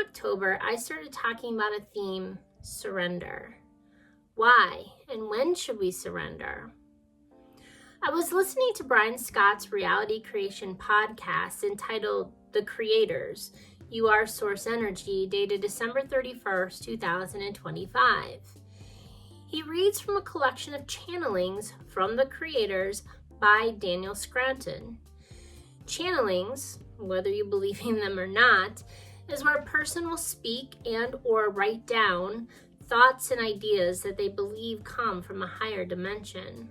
October, I started talking about a theme: surrender. Why and when should we surrender? I was listening to Brian Scott's reality creation podcast entitled The Creators, You Are Source Energy, dated December 31st, 2025. He reads from a collection of channelings from The Creators by Daniel Scranton. Channelings, whether you believe in them or not, is where a person will speak and or write down thoughts and ideas that they believe come from a higher dimension.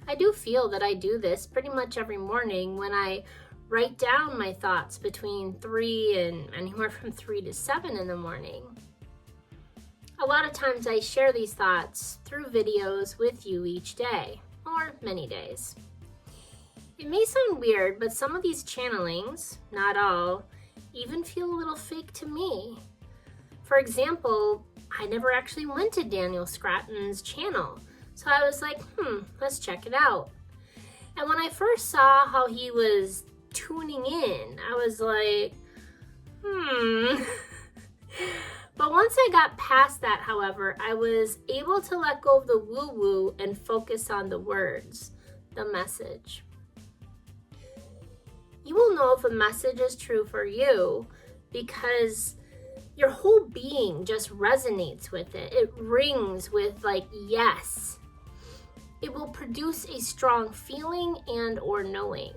I do feel that I do this pretty much every morning when I write down my thoughts between 3 and anywhere from 3 to 7 in the morning. A lot of times I share these thoughts through videos with you each day, or many days. It may sound weird, but some of these channelings, not all, even feel a little fake to me. For example, I never actually went to Daniel Scranton's channel, so I was like, let's check it out. And when I first saw how he was tuning in, I was like, But once I got past that, however, I was able to let go of the woo-woo and focus on the words, the message. You will know if a message is true for you because your whole being just resonates with it. It rings with yes. It will produce a strong feeling and or knowing.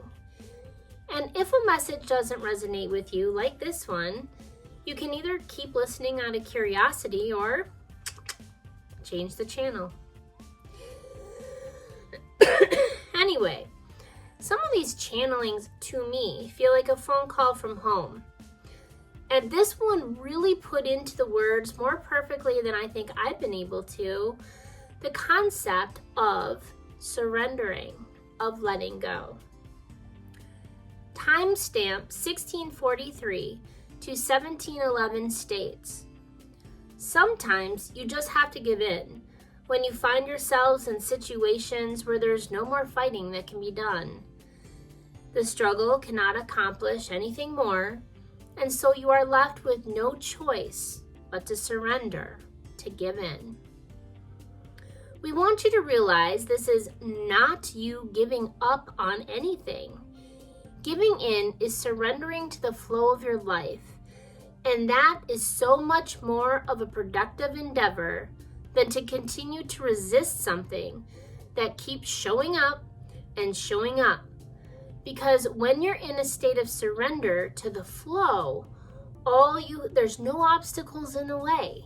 And if a message doesn't resonate with you, like this one, you can either keep listening out of curiosity or change the channel. Anyway, some of these channelings to me feel like a phone call from home. And this one really put into the words more perfectly than I think I've been able to, the concept of surrendering, of letting go. Timestamp 1643 to 1711 states, sometimes you just have to give in when you find yourselves in situations where there's no more fighting that can be done. The struggle cannot accomplish anything more, and so you are left with no choice but to surrender, to give in. We want you to realize this is not you giving up on anything. Giving in is surrendering to the flow of your life, and that is so much more of a productive endeavor than to continue to resist something that keeps showing up and showing up. Because when you're in a state of surrender to the flow, there's no obstacles in the way.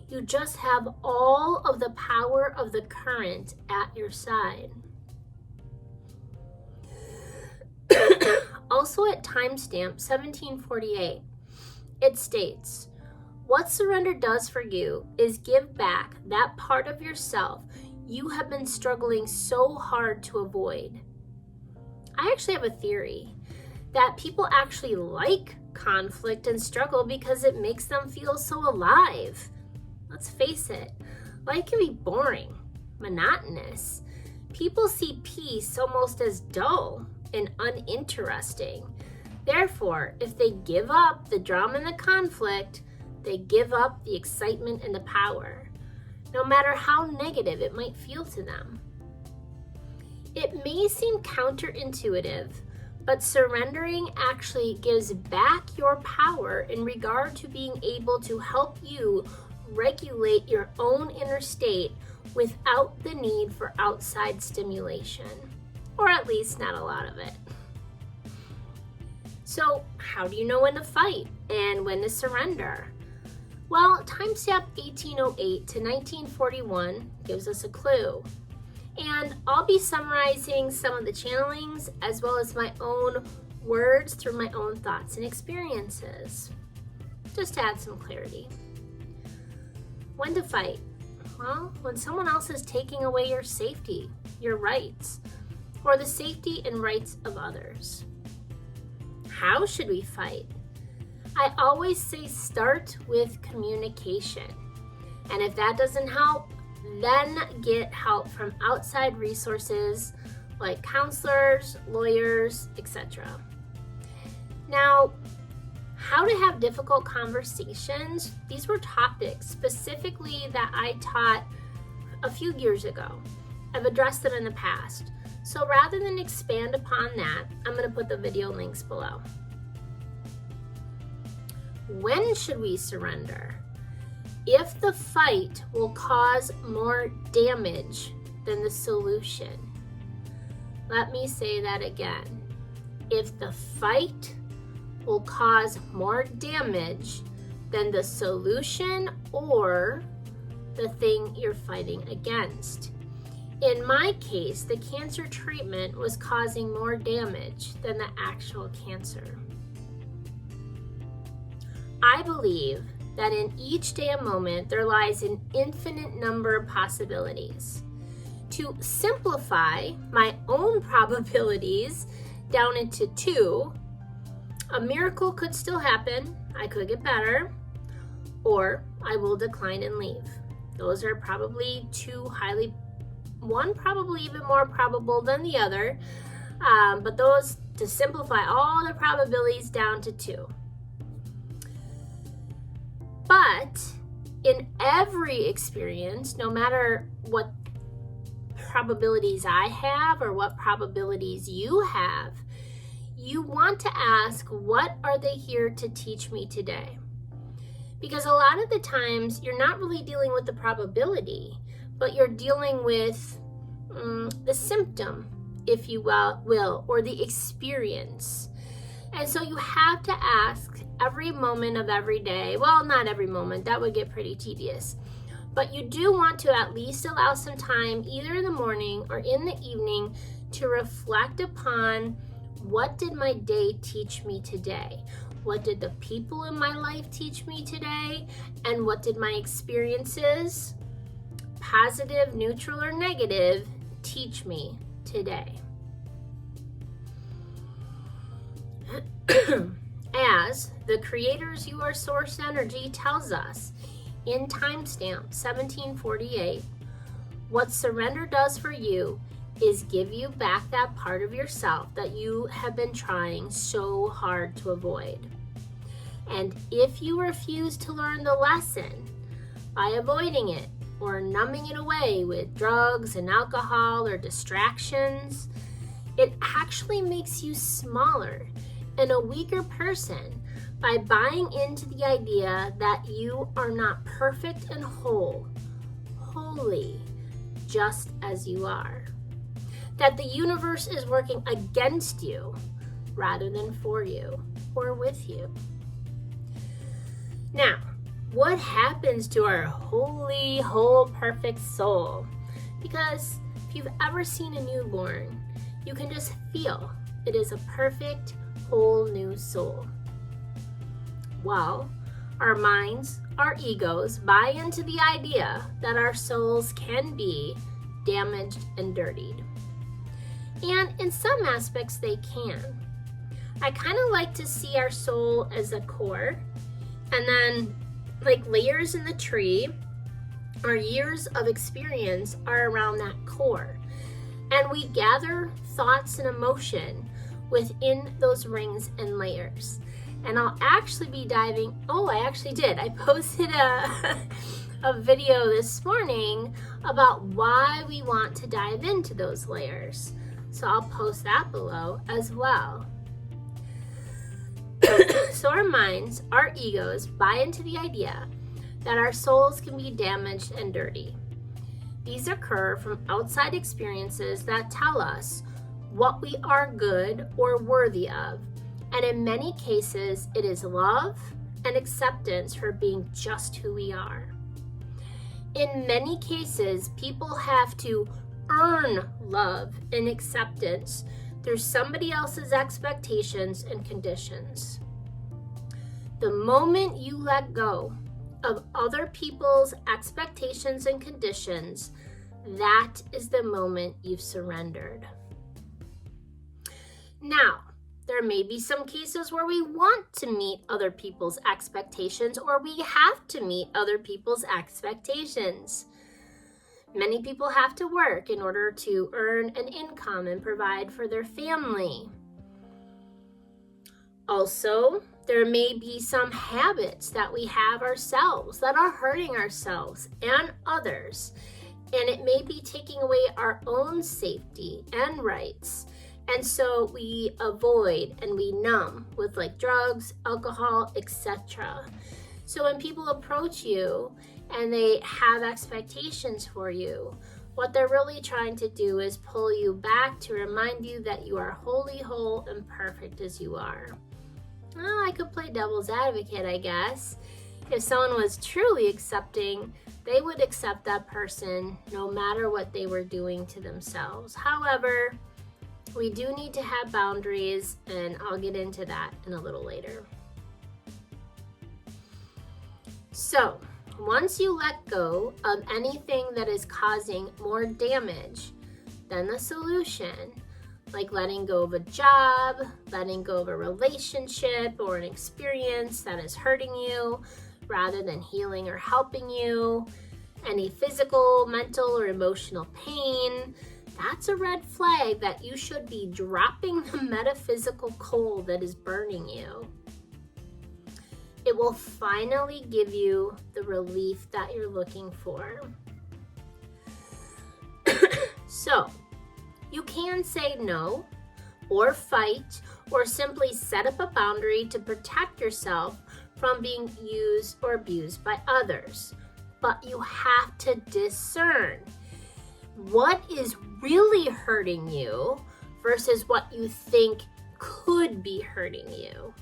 You just have all of the power of the current at your side. Also at timestamp 1748, it states, what surrender does for you is give back that part of yourself you have been struggling so hard to avoid. I actually have a theory that people actually like conflict and struggle because it makes them feel so alive. Let's face it, life can be boring, monotonous. People see peace almost as dull and uninteresting. Therefore, if they give up the drama and the conflict, they give up the excitement and the power, no matter how negative it might feel to them. It may seem counterintuitive, but surrendering actually gives back your power in regard to being able to help you regulate your own inner state without the need for outside stimulation, or at least not a lot of it. So, how do you know when to fight and when to surrender? Well, timestamp 1808 to 1941 gives us a clue. And I'll be summarizing some of the channelings as well as my own words through my own thoughts and experiences, just to add some clarity. When to fight? Well, when someone else is taking away your safety, your rights, or the safety and rights of others. How should we fight? I always say start with communication. And if that doesn't help, then get help from outside resources like counselors, lawyers, etc. Now, how to have difficult conversations. These were topics specifically that I taught a few years ago. I've addressed them in the past. So rather than expand upon that, I'm going to put the video links below. When should we surrender? If the fight will cause more damage than the solution. Let me say that again. If the fight will cause more damage than the solution or the thing you're fighting against. In my case, the cancer treatment was causing more damage than the actual cancer. I believe that in each day a moment, there lies an infinite number of possibilities. To simplify my own probabilities down into 2, a miracle could still happen, I could get better, or I will decline and leave. Those are probably 2 one probably even more probable than the other, but those, to simplify all the probabilities down to 2. But in every experience, no matter what probabilities I have or what probabilities you have, you want to ask, what are they here to teach me today? Because a lot of the times you're not really dealing with the probability, but you're dealing with the symptom, if you will, or the experience. And so you have to ask every moment of every day. Well, not every moment, that would get pretty tedious. But you do want to at least allow some time, either in the morning or in the evening, to reflect upon, what did my day teach me today? What did the people in my life teach me today? And what did my experiences, positive, neutral, or negative, teach me today? As the Creator's Your Source Energy tells us in timestamp 1748, what surrender does for you is give you back that part of yourself that you have been trying so hard to avoid. And if you refuse to learn the lesson by avoiding it or numbing it away with drugs and alcohol or distractions, it actually makes you smaller and a weaker person by buying into the idea that you are not perfect and holy, just as you are. That the universe is working against you rather than for you or with you. Now, what happens to our holy, whole, perfect soul? Because if you've ever seen a newborn, you can just feel it is a perfect, whole new soul. Well, our minds, our egos buy into the idea that our souls can be damaged and dirtied. And in some aspects, they can. I kind of like to see our soul as a core, and then like layers in the tree, our years of experience are around that core. And we gather thoughts and emotion within those rings and layers. And I'll actually be diving, I posted a video this morning about why we want to dive into those layers. So I'll post that below as well. So our minds, our egos, buy into the idea that our souls can be damaged and dirty. These occur from outside experiences that tell us what we are good or worthy of. And in many cases, it is love and acceptance for being just who we are. In many cases, people have to earn love and acceptance through somebody else's expectations and conditions. The moment you let go of other people's expectations and conditions, that is the moment you've surrendered. Now, there may be some cases where we want to meet other people's expectations, or we have to meet other people's expectations. Many people have to work in order to earn an income and provide for their family. Also, There may be some habits that we have ourselves that are hurting ourselves and others, and it may be taking away our own safety and rights. And so we avoid and we numb with like drugs, alcohol, etc. So when people approach you and they have expectations for you, what they're really trying to do is pull you back to remind you that you are wholly whole and perfect as you are. Well, I could play devil's advocate, I guess. If someone was truly accepting, they would accept that person no matter what they were doing to themselves. However, we do need to have boundaries, and I'll get into that in a little later. So, once you let go of anything that is causing more damage than the solution, like letting go of a job, letting go of a relationship or an experience that is hurting you rather than healing or helping you, any physical, mental, or emotional pain, that's a red flag that you should be dropping the metaphysical coal that is burning you. It will finally give you the relief that you're looking for. So, you can say no, or fight, or simply set up a boundary to protect yourself from being used or abused by others. But you have to discern what is really hurting you versus what you think could be hurting you.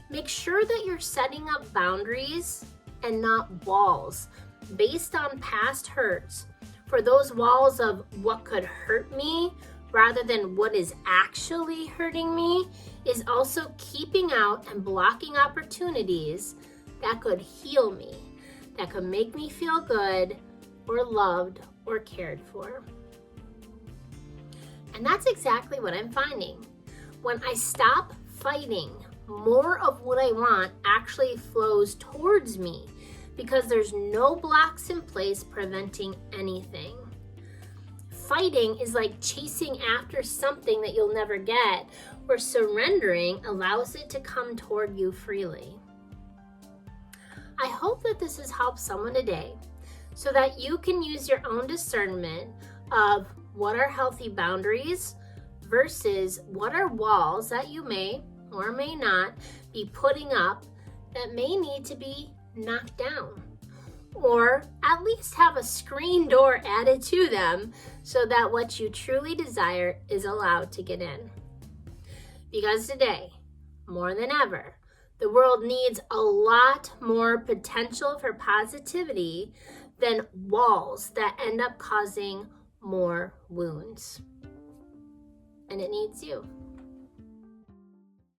Make sure that you're setting up boundaries and not walls based on past hurts. For those walls of what could hurt me rather than what is actually hurting me is also keeping out and blocking opportunities that could heal me, that could make me feel good or loved or cared for. And that's exactly what I'm finding. When I stop fighting, more of what I want actually flows towards me because there's no blocks in place preventing anything. Fighting is like chasing after something that you'll never get, where surrendering allows it to come toward you freely. I hope that this has helped someone today so that you can use your own discernment of what are healthy boundaries versus what are walls that you may or may not be putting up that may need to be knocked down, or at least have a screen door added to them so that what you truly desire is allowed to get in. Because today, more than ever, the world needs a lot more potential for positivity than walls that end up causing more wounds. And it needs you.